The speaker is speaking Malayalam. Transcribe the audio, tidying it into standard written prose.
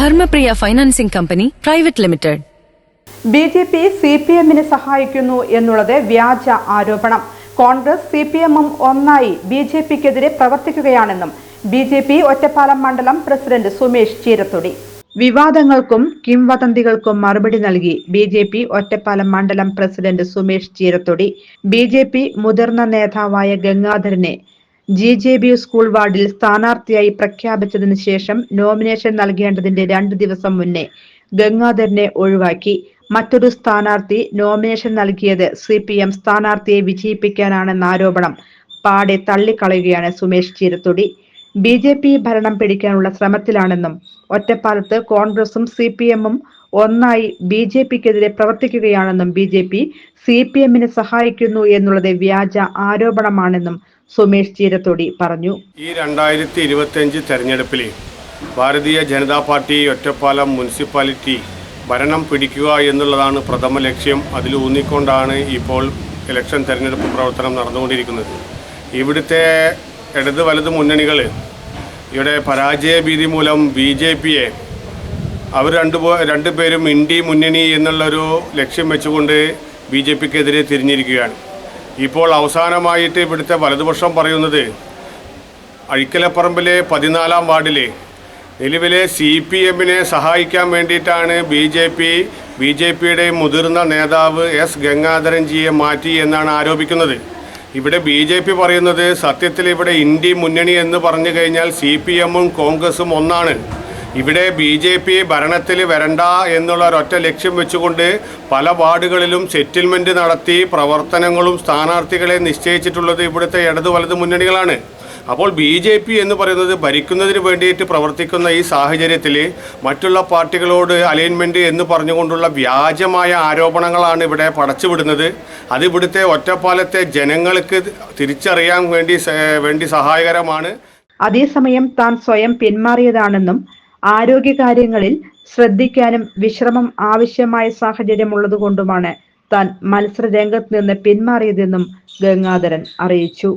Dharmapriya financing company private limited. BJP സിപിഎമ്മിനെ സഹായിക്കുന്നു എന്നുള്ളത് വ്യാജ ആരോപണം. കോൺഗ്രസ് സിപിഎമ്മും ഒന്നായി ബിജെപിക്കെതിരെ പ്രവർത്തിക്കുകയാണെന്നും ബിജെപി ഒറ്റപ്പാലം മണ്ഡലം പ്രസിഡന്റ് സുമേഷ് ചീരത്തൊടി. വിവാദങ്ങൾക്കും കിംവദന്തികൾക്കും മറുപടി നൽകി ബിജെപി ഒറ്റപ്പാലം മണ്ഡലം പ്രസിഡന്റ് സുമേഷ് ചീരത്തൊടി ബിജെപി മുതിർന്ന നേതാവായ ഗംഗാധരനെ GJB സ്കൂൾ വാർഡിൽ സ്ഥാനാർത്ഥിയായി പ്രഖ്യാപിച്ചതിനു ശേഷം നോമിനേഷൻ നൽകേണ്ടതിന്റെ 2 ദിവസം മുന്നേ ഗംഗാധരനെ ഒഴിവാക്കി. മറ്റൊരു സ്ഥാനാർത്ഥി നോമിനേഷൻ നൽകിയത് CPM സ്ഥാനാർത്ഥിയെ വിജയിപ്പിക്കാനാണെന്ന ആരോപണം പാടെ തള്ളിക്കളയുകയാണ് സുമേഷ് ചീരത്തൊടി. BJP ഭരണം പിടിക്കാനുള്ള ശ്രമത്തിലാണെന്നും ഒറ്റപ്പാലത്ത് കോൺഗ്രസും CPMും ഒന്നായി BJPക്കെതിരെ പ്രവർത്തിക്കുകയാണെന്നും BJP CPMനെ സഹായിക്കുന്നു എന്നുള്ളത് വ്യാജ ആരോപണമാണെന്നും സുമേഷ് ചീരത്തൊടി പറഞ്ഞു. ഈ 2025 തെരഞ്ഞെടുപ്പിൽ ഭാരതീയ ജനതാ പാർട്ടി ഒറ്റപ്പാലം മുനിസിപ്പാലിറ്റി ഭരണം പിടിക്കുക എന്നുള്ളതാണ് പ്രഥമ ലക്ഷ്യം. അതിലൂന്നിക്കൊണ്ടാണ് ഇപ്പോൾ ഇലക്ഷൻ തെരഞ്ഞെടുപ്പ് പ്രവർത്തനം നടന്നുകൊണ്ടിരിക്കുന്നത്. ഇവിടുത്തെ ഇടത് വലത് മുന്നണികൾ ഇവിടെ പരാജയ ഭീതി മൂലം BJPയെ അവർ രണ്ടുപേരും ഇന്ത്യ മുന്നണി എന്നുള്ളൊരു ലക്ഷ്യം വെച്ചുകൊണ്ട് BJPക്കെതിരെ തിരിഞ്ഞിരിക്കുകയാണ്. ഇപ്പോൾ അവസാനമായിട്ട് ഇവിടുത്തെ വലതുപക്ഷം പറയുന്നത് അഴിക്കലപ്പറമ്പിലെ 14-ാം വാർഡിലെ നിലവിലെ CPMനെ സഹായിക്കാൻ വേണ്ടിയിട്ടാണ് BJPയുടെ മുതിർന്ന നേതാവ് S ഗംഗാധരൻജിയെ മാറ്റി എന്നാണ് ആരോപിക്കുന്നത്. ഇവിടെ BJP പറയുന്നത് സത്യത്തിൽ ഇവിടെ ഇന്ത്യ മുന്നണി എന്ന് പറഞ്ഞു കഴിഞ്ഞാൽ CPMും കോൺഗ്രസും ഒന്നാണ്. ഇവിടെ BJP ഭരണത്തിൽ വരണ്ട എന്നുള്ള ഒരൊറ്റ ലക്ഷ്യം വെച്ചുകൊണ്ട് പല വാർഡുകളിലും സെറ്റിൽമെൻറ്റ് നടത്തി പ്രവർത്തനങ്ങളും സ്ഥാനാർത്ഥികളെ നിശ്ചയിച്ചിട്ടുള്ളത് ഇവിടുത്തെ ഇടതു വലത് മുന്നണികളാണ്. അപ്പോൾ BJP എന്ന് പറയുന്നത് ഭരിക്കുന്നതിന് വേണ്ടിയിട്ട് പ്രവർത്തിക്കുന്ന ഈ സാഹചര്യത്തിൽ മറ്റുള്ള പാർട്ടികളോട് അലൈൻമെൻറ്റ് എന്ന് പറഞ്ഞുകൊണ്ടുള്ള വ്യാജമായ ആരോപണങ്ങളാണ് ഇവിടെ പടച്ചുവിടുന്നത്. അത് ഇവിടുത്തെ ഒറ്റപ്പാലത്തെ ജനങ്ങൾക്ക് തിരിച്ചറിയാൻ വേണ്ടി സഹായകരമാണ്. അതേസമയം താൻ സ്വയം പിന്മാറിയതാണെന്നും ആരോഗ്യകാര്യങ്ങളിൽ ശ്രദ്ധിക്കാനും വിശ്രമം ആവശ്യമായ സാഹചര്യമുള്ളതുകൊണ്ടുമാണ് താൻ മത്സര രംഗത്ത് നിന്ന് പിന്മാറിയതെന്നും ഗംഗാധരൻ അറിയിച്ചു.